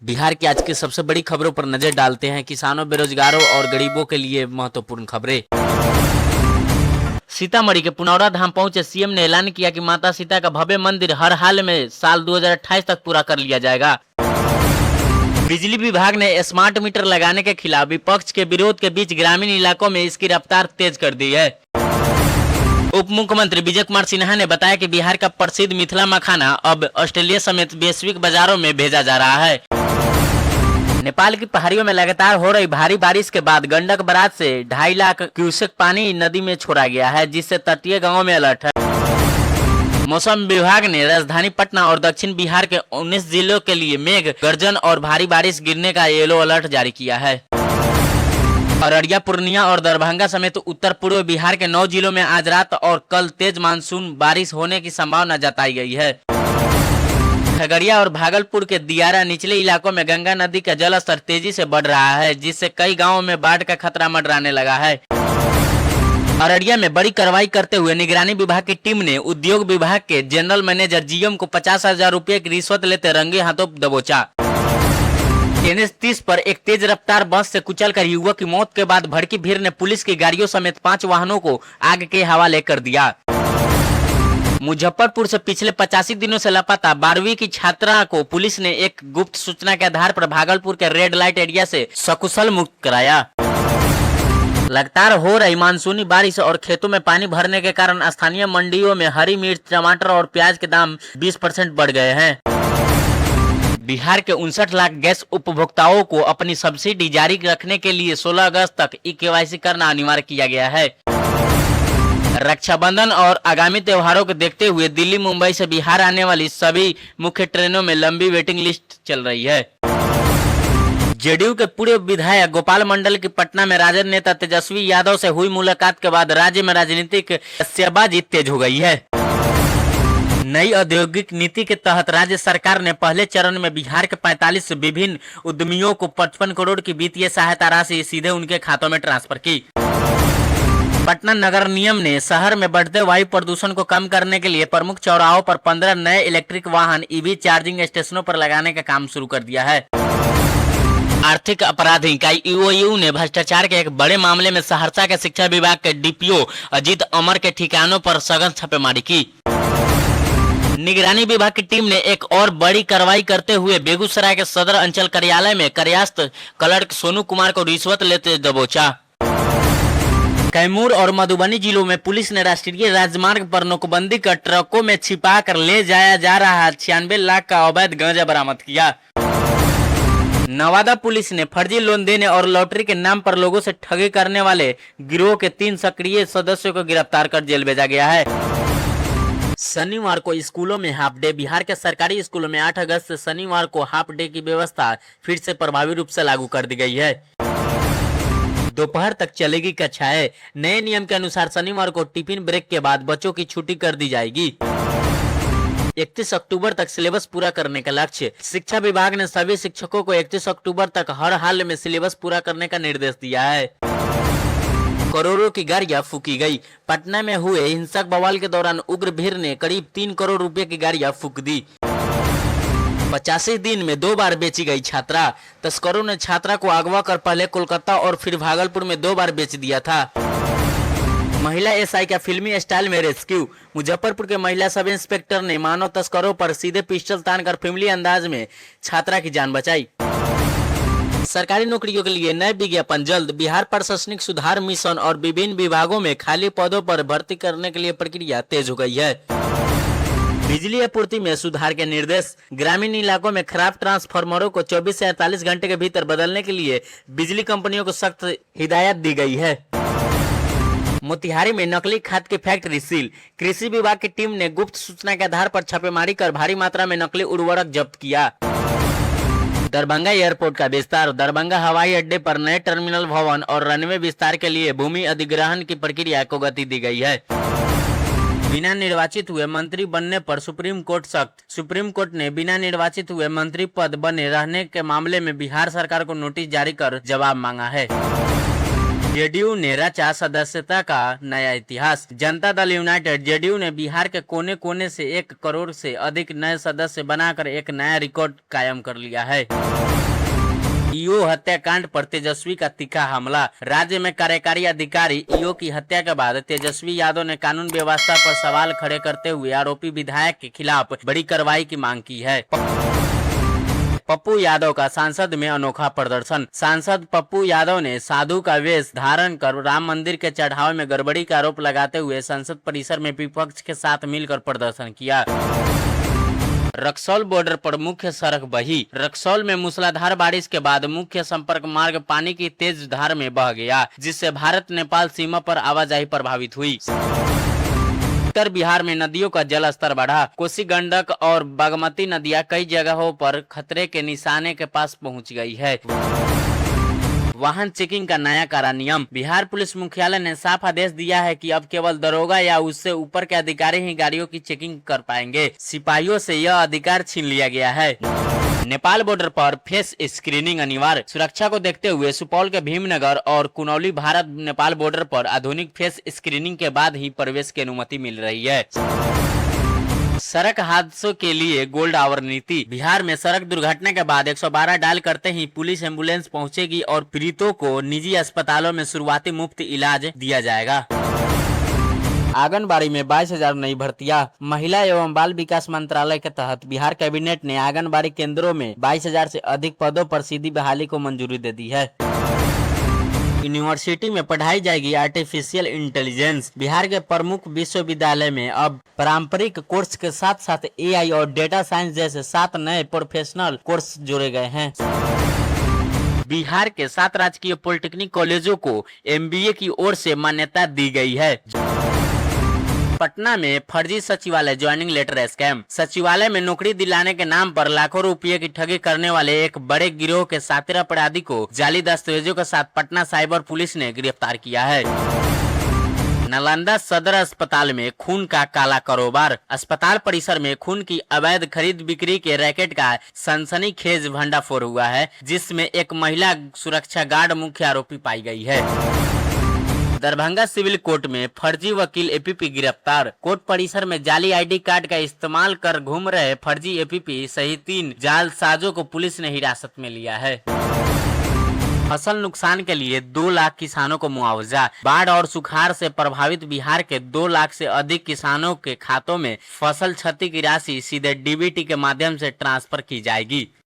बिहार की आज की सबसे बड़ी खबरों पर नजर डालते हैं। किसानों, बेरोजगारों और गरीबों के लिए महत्वपूर्ण खबरें। सीतामढ़ी के पुनौरा धाम पहुंचे सीएम ने ऐलान किया कि माता सीता का भव्य मंदिर हर हाल में साल 2028 तक पूरा कर लिया जाएगा। बिजली विभाग ने स्मार्ट मीटर लगाने के खिलाफ विपक्ष के विरोध के बीच ग्रामीण इलाकों में इसकी रफ्तार तेज कर दी है। उप मुख्यमंत्री विजय कुमार सिन्हा ने बताया कि बिहार का प्रसिद्ध मिथिला मखाना अब ऑस्ट्रेलिया समेत वैश्विक बाजारों में भेजा जा रहा है। नेपाल की पहाड़ियों में लगातार हो रही भारी बारिश के बाद गंडक बराज से 2.5 लाख क्यूसेक पानी नदी में छोड़ा गया है, जिससे तटीय गांवों में अलर्ट है। मौसम विभाग ने राजधानी पटना और दक्षिण बिहार के 19 जिलों के लिए मेघ गर्जन और भारी बारिश गिरने का येलो अलर्ट जारी किया है। अररिया, पूर्णिया और दरभंगा समेत उत्तर पूर्व बिहार के 9 जिलों में आज रात और कल तेज मानसून बारिश होने की संभावना जताई गई है। खगड़िया और भागलपुर के दियारा निचले इलाकों में गंगा नदी का जलस्तर तेजी से बढ़ रहा है, जिससे कई गांवों में बाढ़ का खतरा मंडराने लगा है। अररिया में बड़ी कार्रवाई करते हुए निगरानी विभाग की टीम ने उद्योग विभाग के जनरल मैनेजर जीएम को 50,000 रुपये की रिश्वत लेते रंगे हाथों दबोचा। NH 30 पर एक तेज रफ्तार बस से कुचलकर युवक की मौत के बाद भड़की भीड़ ने पुलिस की गाड़ियों समेत 5 वाहनों को आग के हवाले कर दिया। मुजफ्फरपुर से पिछले 85 दिनों से लापता 12वीं की छात्रा को पुलिस ने एक गुप्त सूचना के आधार पर भागलपुर के रेड लाइट एरिया से सकुशल मुक्त कराया। लगातार हो रही मानसूनी बारिश और खेतों में पानी भरने के कारण स्थानीय मंडियों में हरी मिर्च, टमाटर और प्याज के दाम 20% बढ़ गए हैं। बिहार के 59 लाख गैस उपभोक्ताओं को अपनी सब्सिडी जारी रखने के लिए 16 अगस्त तक ई-केवाईसी करना अनिवार्य किया गया है। रक्षाबंधन और आगामी त्योहारों को देखते हुए दिल्ली, मुंबई से बिहार आने वाली सभी मुख्य ट्रेनों में लंबी वेटिंग लिस्ट चल रही है। जेडीयू के पूर्व विधायक गोपाल मंडल की पटना में राजद नेता तेजस्वी यादव से हुई मुलाकात के बाद राज्य में राजनीतिक बयानबाजी तेज हो गई है। नई औद्योगिक नीति के तहत राज्य सरकार ने पहले चरण में बिहार के 45 विभिन्न उद्यमियों को 55 करोड़ की वित्तीय सहायता राशि सीधे उनके खातों में ट्रांसफर की। पटना नगर निगम ने शहर में बढ़ते वायु प्रदूषण को कम करने के लिए प्रमुख चौराहों पर 15 नए इलेक्ट्रिक वाहन ईवी चार्जिंग स्टेशनों पर लगाने का काम शुरू कर दिया है। आर्थिक अपराध इकाई ईओयू ने भ्रष्टाचार के एक बड़े मामले में सहरसा के शिक्षा विभाग के डीपीओ अजीत अमर के ठिकानों पर सघन छापेमारी की। निगरानी विभाग की टीम ने एक और बड़ी कार्रवाई करते हुए बेगूसराय के सदर अंचल कार्यालय में कार्यस्थ क्लर्क सोनू कुमार को रिश्वत लेते दबोचा। कैमूर और मधुबनी जिलों में पुलिस ने राष्ट्रीय राजमार्ग पर नोकबंदी कर ट्रकों में छिपा कर ले जाया जा रहा 96 लाख का अवैध गांजा बरामद किया। नवादा पुलिस ने फर्जी लोन देने और लॉटरी के नाम पर लोगों से ठगी करने वाले गिरोह के 3 सक्रिय सदस्यों को गिरफ्तार कर जेल भेजा गया है। शनिवार को स्कूलों में हाफ डे। बिहार के सरकारी स्कूलों में 8 अगस्त से शनिवार को हाफ डे की व्यवस्था फिर से प्रभावी रूप से लागू कर दी गई है। दोपहर तक चलेगी कक्षाएं। नए नियम के अनुसार शनिवार को टिफिन ब्रेक के बाद बच्चों की छुट्टी कर दी जाएगी। 31 अक्टूबर तक सिलेबस पूरा करने का लक्ष्य। शिक्षा विभाग ने सभी शिक्षकों को 31 अक्टूबर तक हर हाल में सिलेबस पूरा करने का निर्देश दिया है। करोड़ों की गाड़ियां फूकी गई। पटना में हुए हिंसक बवाल के दौरान उग्र भीड़ ने करीब 3 करोड़ रुपए की गाड़ियां फूक दी। 85 दिन में 2 बार बेची गई छात्रा। तस्करों ने छात्रा को अगवा कर पहले कोलकाता और फिर भागलपुर में 2 बार बेच दिया था। महिला एसआई का फिल्मी स्टाइल में रेस्क्यू। मुजफ्फरपुर के महिला सब इंस्पेक्टर ने मानव तस्करों पर सीधे पिस्टल तानकर फिल्मी अंदाज में छात्रा की जान बचाई। सरकारी नौकरियों के लिए नए विज्ञापन जल्द। बिहार प्रशासनिक सुधार मिशन और विभिन्न विभागों में खाली पदों पर भर्ती करने के लिए प्रक्रिया तेज हो गई है। बिजली आपूर्ति में सुधार के निर्देश। ग्रामीण इलाकों में खराब ट्रांसफार्मरों को 24 से 48 घंटे के भीतर बदलने के लिए बिजली कंपनियों को सख्त हिदायत दी गई है। मोतिहारी में नकली खाद की फैक्ट्री सील। कृषि विभाग की टीम ने गुप्त सूचना के आधार पर छापेमारी कर भारी मात्रा में नकली उर्वरक जब्त किया। दरभंगा एयरपोर्ट का विस्तार। दरभंगा हवाई अड्डे पर नए टर्मिनल भवन और रनवे विस्तार के लिए भूमि अधिग्रहण की प्रक्रिया को गति दी गई है। बिना निर्वाचित हुए मंत्री बनने पर सुप्रीम कोर्ट सख्त। सुप्रीम कोर्ट ने बिना निर्वाचित हुए मंत्री पद बने रहने के मामले में बिहार सरकार को नोटिस जारी कर जवाब मांगा है। जेडीयू ने रचा सदस्यता का नया इतिहास। जनता दल यूनाइटेड जेडीयू ने बिहार के कोने कोने से 1 करोड़ से अधिक नए सदस्य बनाकर एक नया रिकॉर्ड कायम कर लिया है। ईओ हत्याकांड पर तेजस्वी का तीखा हमला। राज्य में कार्यकारी अधिकारी ईओ की हत्या के बाद तेजस्वी यादव ने कानून व्यवस्था पर सवाल खड़े करते हुए आरोपी विधायक के खिलाफ बड़ी कार्रवाई की मांग की है। पप्पू यादव का सांसद में अनोखा प्रदर्शन। सांसद पप्पू यादव ने साधु का वेश धारण कर राम मंदिर के चढ़ावे में गड़बड़ी का आरोप लगाते हुए संसद परिसर में विपक्ष के साथ मिलकर प्रदर्शन किया। रक्सौल बॉर्डर पर मुख्य सड़क बही। रक्सौल में मूसलाधार बारिश के बाद मुख्य संपर्क मार्ग पानी की तेज धार में बह गया, जिससे भारत नेपाल सीमा पर आवाजाही प्रभावित हुई। उत्तर बिहार में नदियों का जल स्तर बढ़ा। कोसी, गंडक और बागमती नदियां कई जगहों पर खतरे के निशाने के पास पहुंच गई है। वाहन चेकिंग का नया कारा नियम। बिहार पुलिस मुख्यालय ने साफ आदेश दिया है कि अब केवल दरोगा या उससे ऊपर के अधिकारी ही गाड़ियों की चेकिंग कर पाएंगे। सिपाहियों से यह अधिकार छीन लिया गया है। नेपाल बॉर्डर पर फेस स्क्रीनिंग अनिवार्य। सुरक्षा को देखते हुए सुपौल के भीमनगर और कुनौली भारत नेपाल बॉर्डर पर आधुनिक फेस स्क्रीनिंग के बाद ही प्रवेश की अनुमति मिल रही है। सड़क हादसों के लिए गोल्ड आवर नीति। बिहार में सड़क दुर्घटना के बाद 112 डायल करते ही पुलिस एम्बुलेंस पहुंचेगी और पीड़ितों को निजी अस्पतालों में शुरुआती मुफ्त इलाज दिया जाएगा। आंगनबाड़ी में 22,000 नई भर्तियां। महिला एवं बाल विकास मंत्रालय के तहत बिहार कैबिनेट ने आंगनबाड़ी केंद्रों में 22,000 से अधिक पदों पर सीधी बहाली को मंजूरी दे दी है। यूनिवर्सिटी में पढ़ाई जाएगी आर्टिफिशियल इंटेलिजेंस। बिहार के प्रमुख विश्वविद्यालय में अब पारंपरिक कोर्स के साथ साथ एआई और डेटा साइंस जैसे 7 नए प्रोफेशनल कोर्स जोड़े गए हैं। बिहार के 7 राजकीय पॉलिटेक्निक कॉलेजों को एमबीए की ओर से मान्यता दी गई है। पटना में फर्जी सचिवालय ज्वाइनिंग लेटर स्कैम। सचिवालय में नौकरी दिलाने के नाम पर लाखों रुपए की ठगी करने वाले एक बड़े गिरोह के 17 अपराधी को जाली दस्तावेजों के साथ पटना साइबर पुलिस ने गिरफ्तार किया है। नालंदा सदर अस्पताल में खून का काला कारोबार। अस्पताल परिसर में खून की अवैध खरीद बिक्री के रैकेट का सनसनीखेज भंडाफोड़ हुआ है, जिसमें एक महिला सुरक्षा गार्ड मुख्य आरोपी पाई गई है। दरभंगा सिविल कोर्ट में फर्जी वकील एपीपी गिरफ्तार। कोर्ट परिसर में जाली आईडी कार्ड का इस्तेमाल कर घूम रहे फर्जी एपीपी सहित 3 जालसाजों को पुलिस ने हिरासत में लिया है। फसल नुकसान के लिए 2 लाख किसानों को मुआवजा। बाढ़ और सुखाड़ से प्रभावित बिहार के 2 लाख से अधिक किसानों के खातों में फसल क्षति की राशि सीधे डीबीटी के माध्यम से ट्रांसफर की जाएगी।